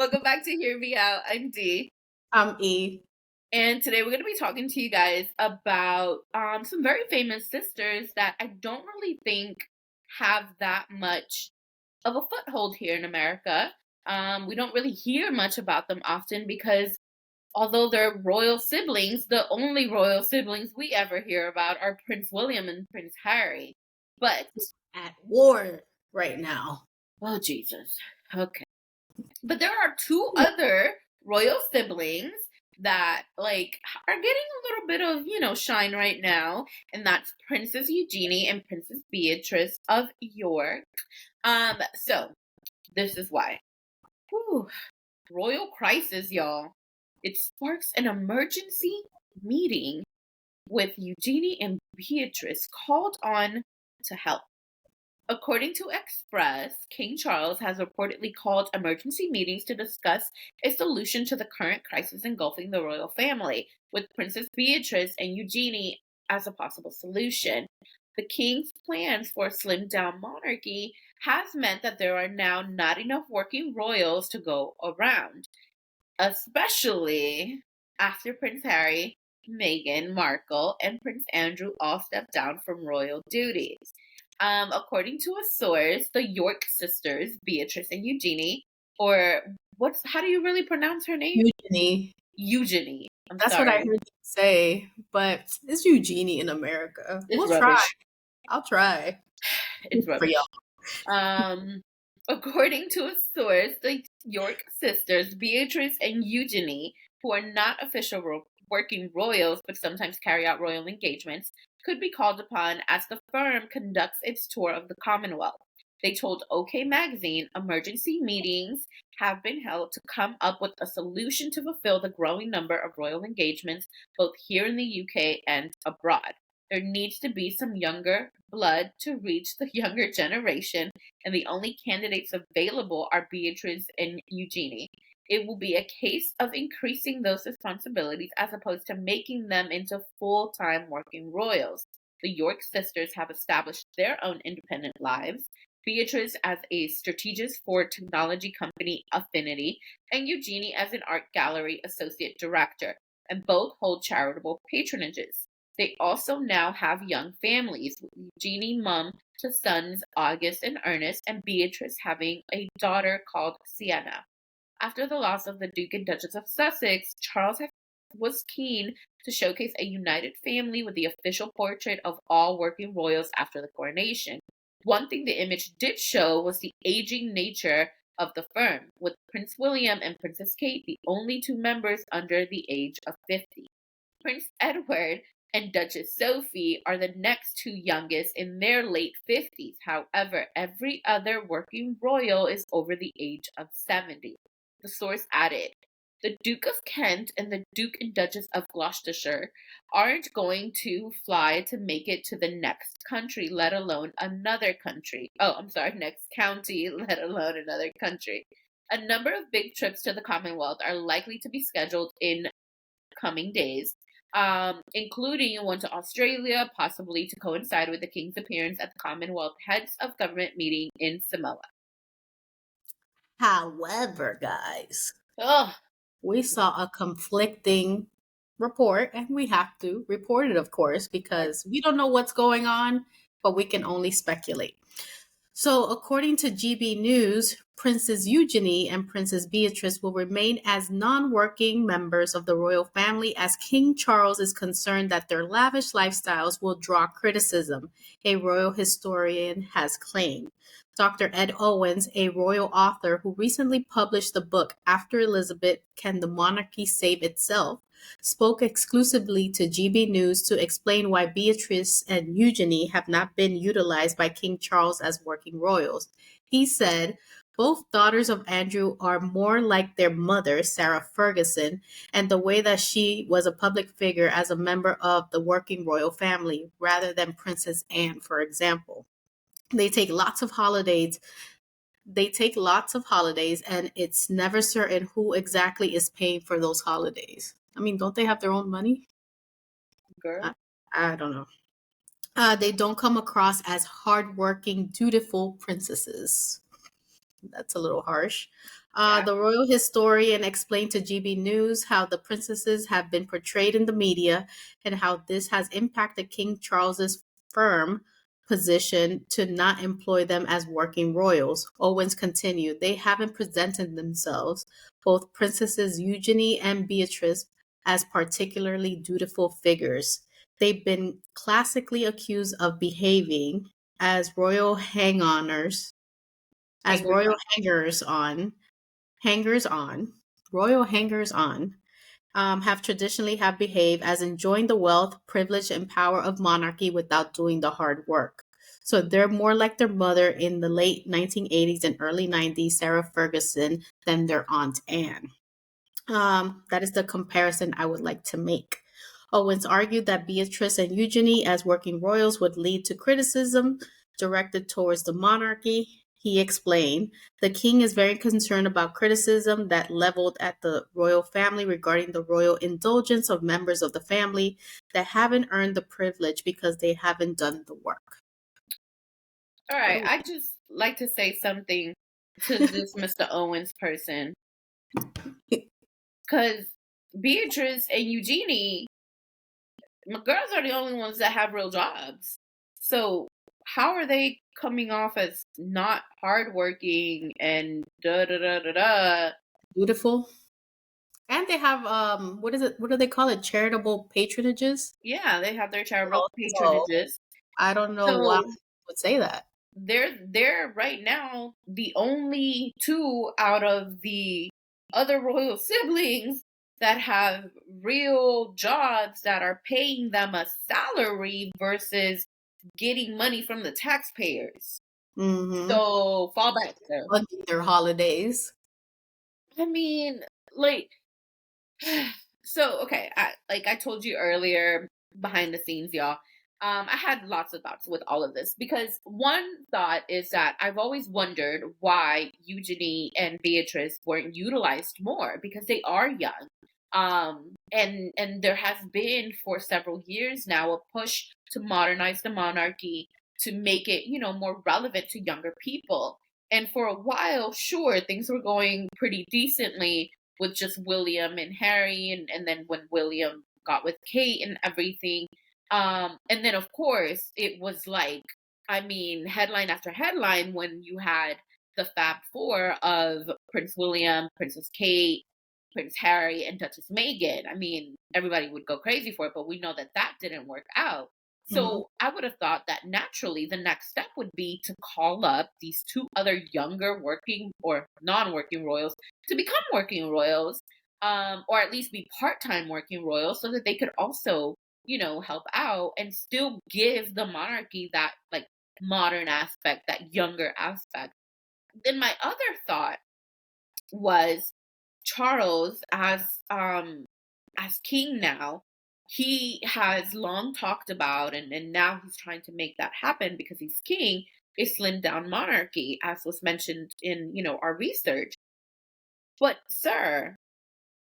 Welcome back to Hear Me Out. I'm Dee. I'm E. And today we're going to be talking to you guys about some very famous sisters that I don't really think have that much of a foothold here in America. We don't really hear much about them often because although they're royal siblings, the only royal siblings we ever hear about are Prince William and Prince Harry. But At war right now. oh, Jesus. Okay. But there are two other royal siblings that are getting a little bit of, shine right now, and that's Princess Eugenie and Princess Beatrice of York. So this is why. Whew. Royal crisis, y'all. It sparks an emergency meeting with Eugenie and Beatrice called on to help. According to Express, King Charles has reportedly called emergency meetings to discuss a solution to the current crisis engulfing the royal family, with Princess Beatrice and Eugenie as a possible solution. The king's plans for a slimmed down monarchy has meant that there are now not enough working royals to go around, especially after Prince Harry, Meghan Markle, and Prince Andrew all stepped down from royal duties. According to a source, the York sisters, Beatrice and Eugenie, or how do you really pronounce her name? Eugenie. Eugenie. That's what I heard you say, but it's Eugenie in America. We'll try. I'll try. It's rubbish. For y'all. According to a source, the York sisters, Beatrice and Eugenie, who are not official working royals but sometimes carry out royal engagements, could be called upon as the firm conducts its tour of the Commonwealth. They told OK Magazine emergency meetings have been held to come up with a solution to fulfill the growing number of royal engagements both here in the UK and abroad. There needs to be some younger blood to reach the younger generation, and the only candidates available are Beatrice and Eugenie. It will be a case of increasing those responsibilities as opposed to making them into full-time working royals. The York sisters have established their own independent lives, Beatrice as a strategist for technology company Affinity, and Eugenie as an art gallery associate director, and both hold charitable patronages. They also now have young families, with Eugenie mum to sons August and Ernest, and Beatrice having a daughter called Sienna. After the loss of the Duke and Duchess of Sussex, Charles was keen to showcase a united family with the official portrait of all working royals after the coronation. One thing the image did show was the aging nature of the firm, with Prince William and Princess Kate the only two members under the age of 50. Prince Edward and Duchess Sophie are the next two youngest in their late 50s. However, every other working royal is over the age of 70. The source added, the Duke of Kent and the Duke and Duchess of Gloucestershire aren't going to fly to make it to the next country, let alone another country. Next county, let alone another country. A number of big trips to the Commonwealth are likely to be scheduled in coming days, including one to Australia, possibly to coincide with the King's appearance at the Commonwealth Heads of Government meeting in Samoa. However, guys, we saw a conflicting report, and we have to report it, of course, because we don't know what's going on, but we can only speculate. So, according to GB News, Princess Eugenie and Princess Beatrice will remain as non-working members of the royal family as King Charles is concerned that their lavish lifestyles will draw criticism, a royal historian has claimed. Dr. Ed Owens, a royal author who recently published the book After Elizabeth, Can the Monarchy Save Itself?, spoke exclusively to GB News to explain why Beatrice and Eugenie have not been utilized by King Charles as working royals. He said, both daughters of Andrew are more like their mother, Sarah Ferguson, and the way that she was a public figure as a member of the working royal family, rather than Princess Anne, for example. They take lots of holidays, and it's never certain who exactly is paying for those holidays. I mean, don't they have their own money? Girl. I don't know. They don't come across as hardworking, dutiful princesses. That's a little harsh. Yeah. The royal historian explained to GB News how the princesses have been portrayed in the media and how this has impacted King Charles's firm position to not employ them as working royals. Owens continued, they haven't presented themselves, both Princesses Eugenie and Beatrice, as particularly dutiful figures. They've been classically accused of behaving as royal hang-oners, as Hangers royal on. hangers on, royal hangers on, have traditionally have behaved as enjoying the wealth, privilege, and power of monarchy without doing the hard work. So they're more like their mother in the late 1980s and early 90s, Sarah Ferguson, than their Aunt Anne. That is the comparison I would like to make. Owens argued that Beatrice and Eugenie as working royals would lead to criticism directed towards the monarchy. He explained, the king is very concerned about criticism that leveled at the royal family regarding the royal indulgence of members of the family that haven't earned the privilege because they haven't done the work. All right. I just like to say something to this Mr. Owens person. Because Beatrice and Eugenie, my girls are the only ones that have real jobs. So how are they coming off as not hardworking and da da da da da? Beautiful. And they have what is it? What do they call it? Charitable patronages. Yeah, they have their charitable So patronages. I don't know why I So would say that. they're right now the only two out of the other royal siblings that have real jobs that are paying them a salary versus getting money from the taxpayers. Mm-hmm. So fall back there. Funding their holidays. I mean, like, so okay, like I told you earlier, behind the scenes, y'all. I had lots of thoughts with all of this because one thought is that I've always wondered why Eugenie and Beatrice weren't utilized more because they are young. And there has been for several years now a push to modernize the monarchy to make it, more relevant to younger people. And for a while, sure, things were going pretty decently with just William and Harry, and then when William got with Kate and everything. And then, of course, it was like, I mean, headline after headline when you had the Fab Four of Prince William, Princess Kate, Prince Harry, and Duchess Meghan. I mean, everybody would go crazy for it, but we know that that didn't work out. Mm-hmm. So I would have thought that naturally the next step would be to call up these two other younger working or non-working royals to become working royals, or at least be part-time working royals, so that they could also, help out and still give the monarchy that like modern aspect, that younger aspect. Then my other thought was Charles as king now, he has long talked about and now he's trying to make that happen because he's king, a slimmed down monarchy, as was mentioned in, our research. But sir,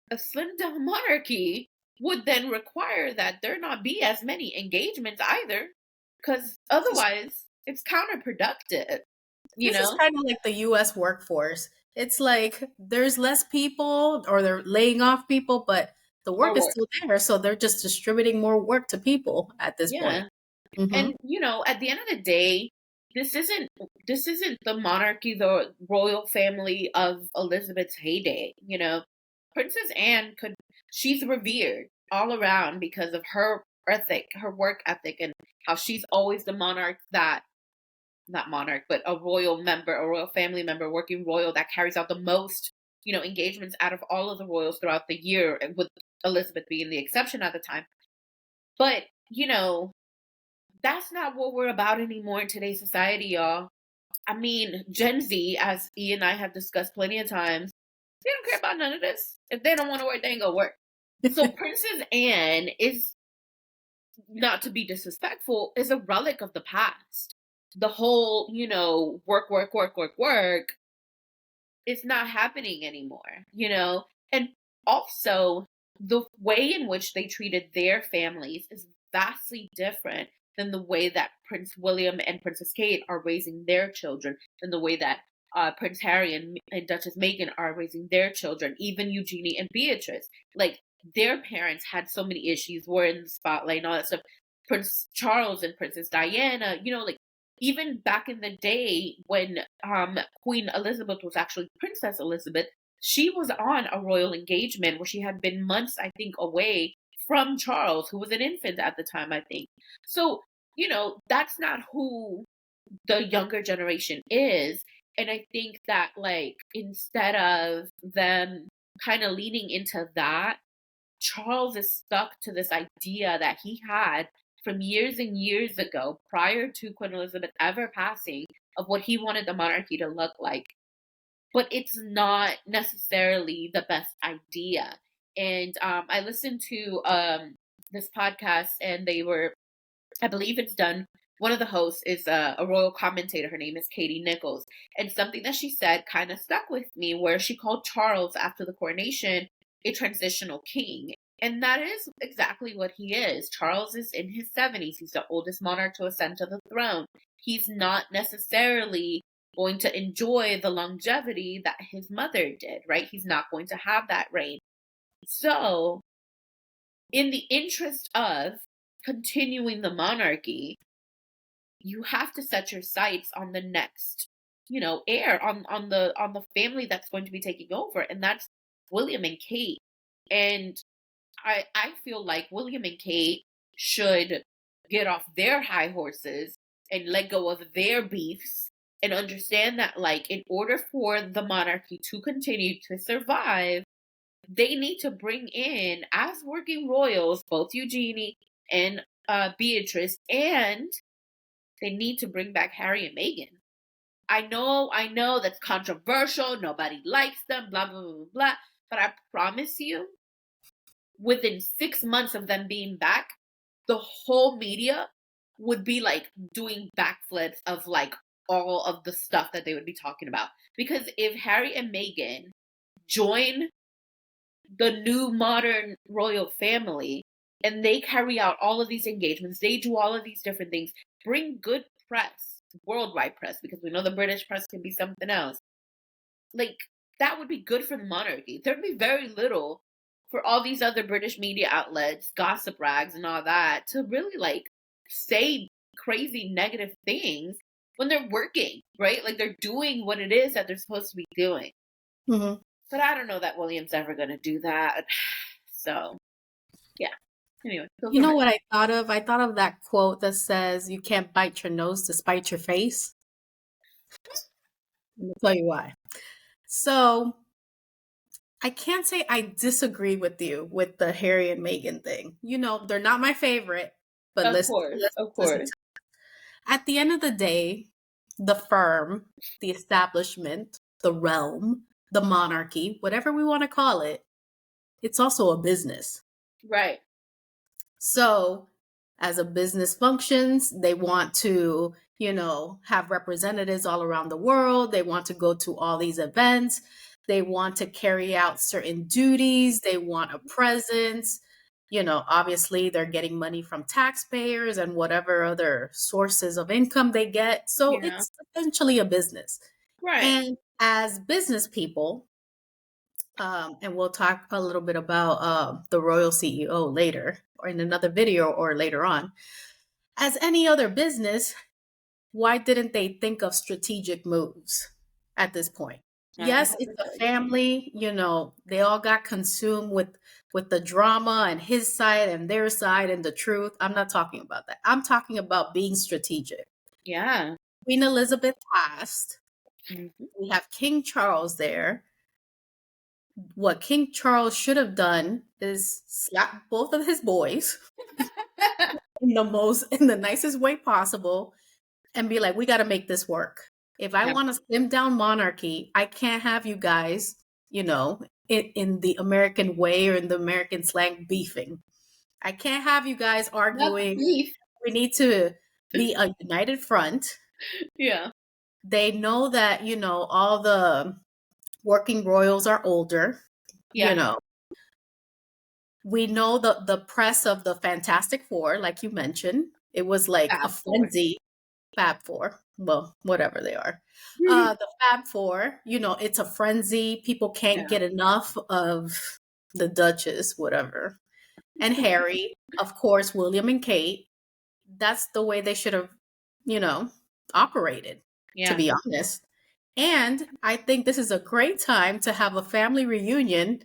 a slimmed down monarchy would then require that there not be as many engagements either. Because otherwise it's counterproductive, you This is know? kind of like the US workforce. It's like there's less people or they're laying off people, but the work More is work. still there. So they're just distributing more work to people at this point. Yeah. Mm-hmm. And at the end of the day, this isn't the monarchy, the royal family of Elizabeth's heyday. Princess Anne she's revered all around because of her ethic, her work ethic, and how she's always the monarch that not monarch, but a royal member, a royal family member, working royal that carries out the most, engagements out of all of the royals throughout the year, with Elizabeth being the exception at the time. But, that's not what we're about anymore in today's society, y'all. I mean, Gen Z, as E and I have discussed plenty of times, they don't care about none of this. If they don't want to work, they ain't gonna work. So Princess Anne is, not to be disrespectful, is a relic of the past. The whole, work, work, work, work, work, it's not happening anymore. And also, the way in which they treated their families is vastly different than the way that Prince William and Princess Kate are raising their children, than the way that Prince Harry and Duchess Meghan are raising their children, even Eugenie and Beatrice. Like, their parents had so many issues, were in the spotlight and all that stuff. Prince Charles and Princess Diana, like even back in the day when Queen Elizabeth was actually Princess Elizabeth, she was on a royal engagement where she had been months, I think, away from Charles, who was an infant at the time, I think. So, that's not who the younger generation is. And I think that, like, instead of them kind of leaning into that, Charles is stuck to this idea that he had from years and years ago, prior to Queen Elizabeth ever passing, of what he wanted the monarchy to look like. But it's not necessarily the best idea. And I listened to this podcast, and I believe it's done. One of the hosts is a royal commentator. Her name is Katie Nichols. And something that she said kind of stuck with me, where she called Charles, after the coronation, a transitional king. And that is exactly what he is. Charles is in his 70s. He's the oldest monarch to ascend to the throne. He's not necessarily going to enjoy the longevity that his mother did, right? He's not going to have that reign. So, in the interest of continuing the monarchy, you have to set your sights on the next, heir, on the family that's going to be taking over, and that's William and Kate. And I feel like William and Kate should get off their high horses and let go of their beefs and understand that, like, in order for the monarchy to continue to survive, they need to bring in, as working royals, both Eugenie and Beatrice, and they need to bring back Harry and Meghan. I know that's controversial. Nobody likes them, blah, blah, blah, blah. But I promise you, within 6 months of them being back, the whole media would be like doing backflips of like all of the stuff that they would be talking about. Because if Harry and Meghan join the new modern royal family and they carry out all of these engagements, they do all of these different things, bring good press, worldwide press, because we know the British press can be something else. Like, that would be good for the monarchy. There'd be very little for all these other British media outlets, gossip rags and all that, to really like say crazy negative things when they're working, right? Like, they're doing what it is that they're supposed to be doing. Mm-hmm. But I don't know that William's ever going to do that. So, yeah. Anyway. You know what I thought of? I thought of that quote that says, "You can't bite your nose to spite your face." Let me tell you why. So, I can't say I disagree with you with the Harry and Meghan thing. They're not my favorite, but of course. At the end of the day, the firm, the establishment, the realm, the monarchy, whatever we want to call it, it's also a business. Right. So, as a business functions, they want to, have representatives all around the world. They want to go to all these events. They want to carry out certain duties. They want a presence. Obviously, they're getting money from taxpayers and whatever other sources of income they get. So it's essentially a business. Right. And as business people, and we'll talk a little bit about the royal CEO later, or in another video or later on. As any other business, why didn't they think of strategic moves at this point? Yes, it's a family, they all got consumed with the drama and his side and their side and the truth. I'm not talking about that. I'm talking about being strategic. Yeah. Queen Elizabeth passed. Mm-hmm. We have King Charles there. What King Charles should have done is slap both of his boys in the nicest way possible and be like, we got to make this work. If I want to slim down monarchy, I can't have you guys, in the American way or in the American slang, beefing. I can't have you guys arguing. We need to be a united front. Yeah. They know that, all the working royals are older. Yeah. We know the press of the Fantastic Four, like you mentioned. It was like a frenzy. Fab Four. well, whatever they are. The Fab Four, it's a frenzy. People can't Yeah. get enough of the Duchess, whatever. And Harry, of course, William and Kate. That's the way they should have, you know, operated, to Yeah. be honest. And I think this is a great time to have a family reunion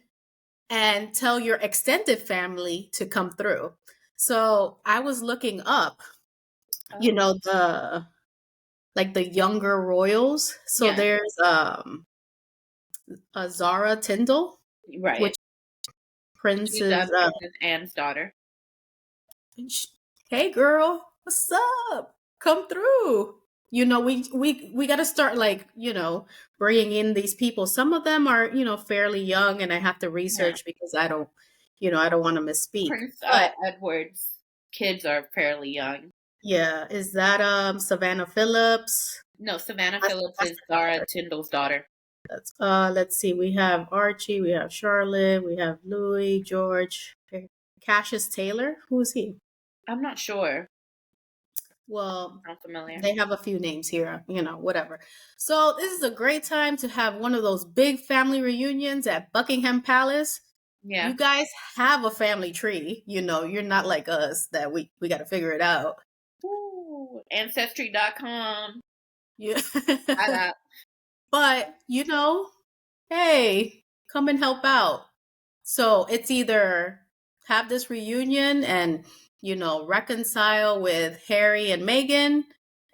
and tell your extended family to come through. So I was looking up, Oh, the younger royals. So yeah. there's Zara Tyndall, Right. which She's Prince's Princess Anne's daughter. sh- hey girl, what's up? Come through. We got to start bringing in these people. Some of them are fairly young, and I have to Yeah. research because I don't want to misspeak. Prince But Edward's kids are fairly young. yeah, is that Savannah Phillips? No, Savannah That's, Phillips that's is Zara Tyndall's daughter. let's see. We have Archie, we have Charlotte, we have Louis, George, Cassius Taylor. Who's he? I'm not sure. Well, I'm familiar. they have a few names here, whatever. So this is a great time to have one of those big family reunions at Buckingham Palace. Yeah. You guys have a family tree. You're not like us that we got to figure it out. Ooh, Ancestry.com. Yeah. That. But, hey, come and help out. So it's either have this reunion and, reconcile with Harry and Meghan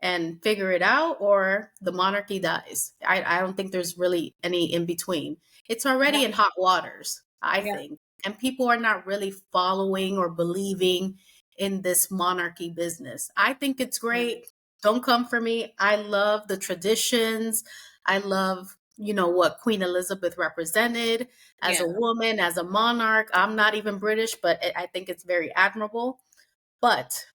and figure it out, or the monarchy dies. I don't think there's really any in between. It's already Yeah. in hot waters, I Yeah. think. And people are not really following or believing in this monarchy business. I think it's great. Don't come for me. I love the traditions. I love, what Queen Elizabeth represented as Yeah. a woman, as a monarch. I'm not even British, but I think it's very admirable. But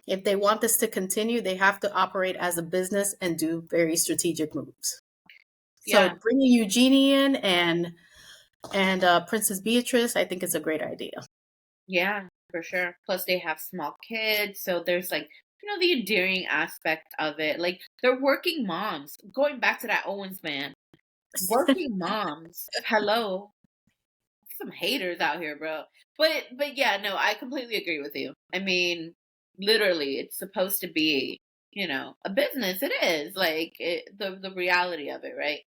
if they want this to continue, they have to operate as a business and do very strategic moves. So Yeah. bringing Eugenie in and Princess Beatrice, I think is a great idea. Yeah, for sure. Plus they have small kids, so there's like, the endearing aspect of it. Like they're working moms. Going back to that Owens man. Working moms. Hello. Some haters out here, bro. But yeah, no, I completely agree with you. I mean, literally, it's supposed to be, a business. It is like the reality of it, right?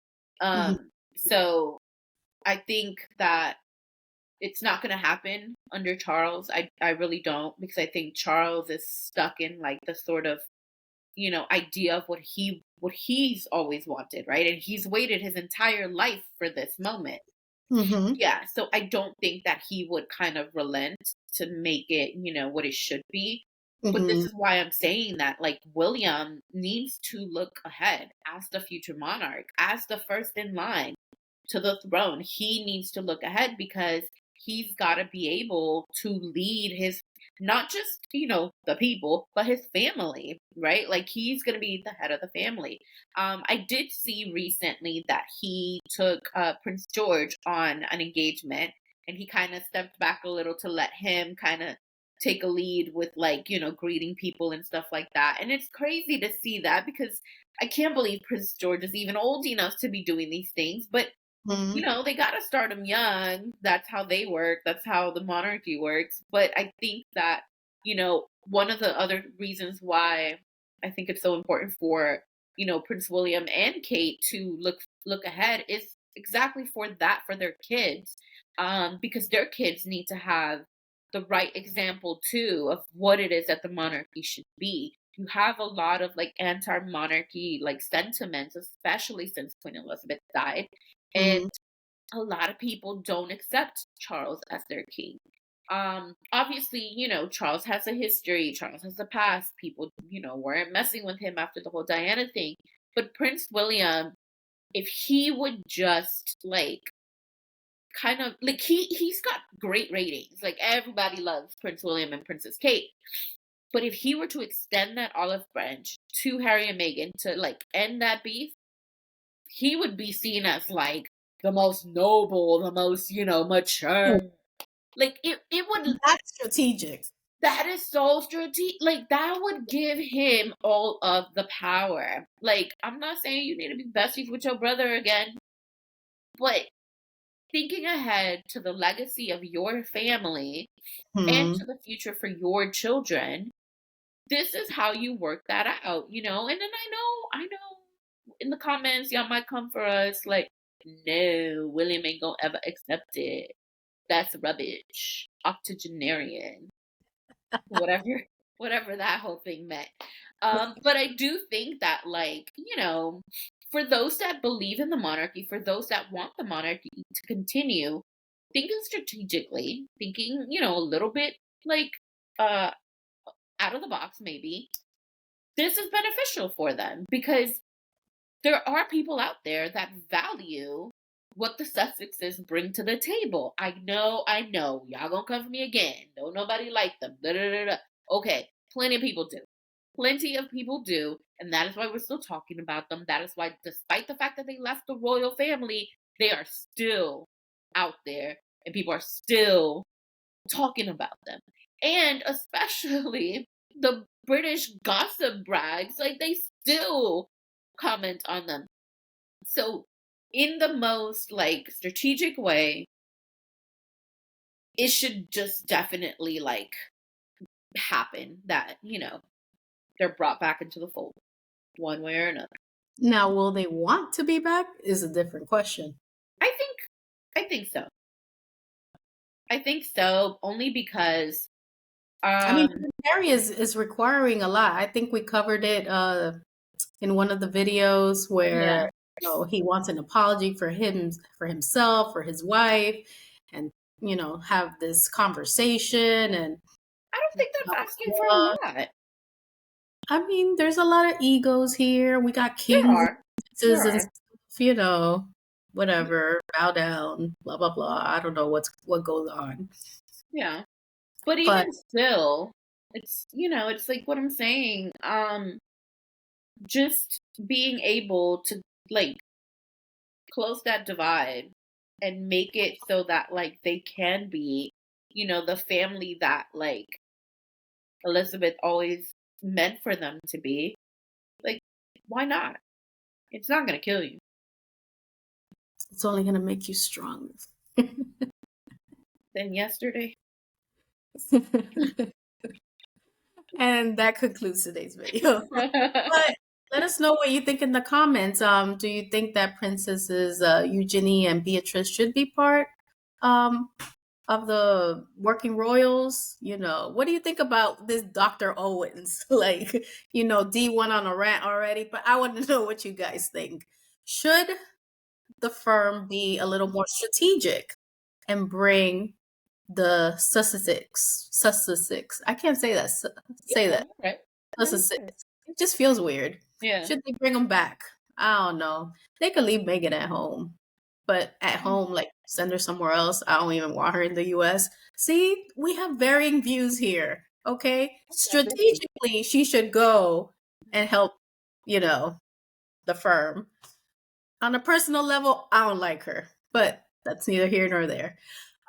Mhm. So I think that it's not going to happen under Charles. I really don't, because I think Charles is stuck in like the sort of idea of what he's always wanted, right? And he's waited his entire life for this moment. Mhm. Yeah, so I don't think that he would kind of relent to make it, what it should be. But this Mhm. is why I'm saying that, like, William needs to look ahead as the future monarch, as the first in line to the throne. He needs to look ahead because he's got to be able to lead his, not just, the people, but his family, right? Like, he's going to be the head of the family. I did see recently that he took Prince George on an engagement, and he kind of stepped back a little to let him kind of take a lead with, like, greeting people and stuff like that. And it's crazy to see that because I can't believe Prince George is even old enough to be doing these things. But Mhm. they got to start them young. That's how they work. That's how the monarchy works. But I think that, one of the other reasons why I think it's so important for, Prince William and Kate to look ahead is exactly for that, for their kids. Because their kids need to have the right example too of what it is that the monarchy should be. You have a lot of like anti-monarchy like sentiments, especially since Queen Elizabeth died. And Mhm. a lot of people don't accept Charles as their king. Obviously, Charles has a history, Charles has a past. People, weren't messing with him after the whole Diana thing. But Prince William, if he would just like kind of like he's got great ratings. Like everybody loves Prince William and Princess Kate. But if he were to extend that olive branch to Harry and Meghan to like end that beef, he would be seen as like the most noble, the most, mature. Like it would That's strategic. That is so strategic. Like, that would give him all of the power. Like, I'm not saying you need to be besties with your brother again, but thinking ahead to the legacy of your family and Hmm. to the future for your children, this is how you work that out, you know? And then I know in the comments, y'all might come for us like, no, William ain't gonna ever accept it. That's rubbish. Octogenarian. Whatever whatever that whole thing meant. But I do think that, like, you know, for those that believe in the monarchy, for those that want the monarchy to continue, thinking strategically, thinking, you know, a little bit like uh out of the box maybe, this is beneficial for them because there are people out there that value what the Sussexes bring to the table. I know. Y'all gonna come for me again. Don't nobody like them. Da, da, da, da. Okay, plenty of people do. Plenty of people do, and that is why we're still talking about them. That is why, despite the fact that they left the royal family, they are still out there, and people are still talking about them. And especially the British gossip brags, like they still comment on them. So in the most like strategic way, it should just definitely like happen that, you know, they're brought back into the fold one way or another. Now, will they want to be back is a different question. I think so. I think so only because I mean, um Harry is requiring a lot. I think we covered it in one of the videos yeah. where he wants an apology for himself, for his wife, and have this conversation and I don't think blah, that's asking blah, for a blah. lot. I mean, there's a lot of egos here. We got There kings and are. There princes and are. stuff, whatever, bow down, blah blah blah. I don't know what goes on. Yeah. But But even still, it's, you know, it's like what I'm saying. Just being able to like close that divide and make it so that like they can be, you know, the family that like Elizabeth always meant for them to be. Like, why not? It's not gonna kill you. it's only gonna make you strong. Then yesterday. And that concludes today's video. But let us know what you think in the comments. Do you think that Princesses Eugenie and Beatrice should be part um, of the working royals? What do you think about this Dr. Owens? Like, D went on a rant already, but I want to know what you guys think. Should the firm be a little more strategic and bring the Sussex? I can't say that. Say Yeah, that. right. No, you're Sussex. right. It just feels weird. Yeah. Should they bring them back? I don't know. They could leave Megan at home, but at home, like send her somewhere else. I don't even want her in the U.S. See, we have varying views here. Okay, strategically, she should go and help. The firm. On a personal level, I don't like her, but that's neither here nor there.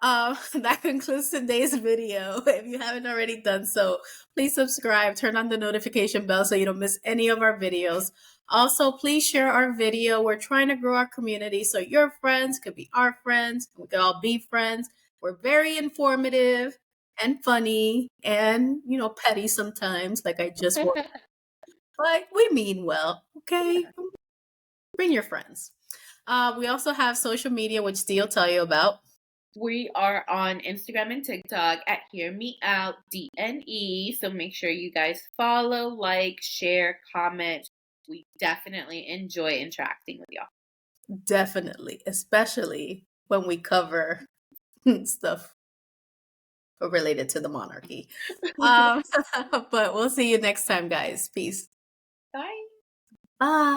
That concludes today's video. If you haven't already done so, please subscribe, turn on the notification bell so you don't miss any of our videos. Also, please share our video. We're trying to grow our community so your friends could be our friends. We could all be friends. We're very informative and funny and, petty sometimes, like I just was. But we mean well, okay? Yeah. Bring your friends. We also have social media, which Dee will tell you about. We are on Instagram and TikTok at Hear Me Out DNE. So make sure you guys follow, like, share, comment. We definitely enjoy interacting with y'all. Definitely, especially when we cover stuff related to the monarchy. Um, but we'll see you next time, guys. Peace. Bye. Bye.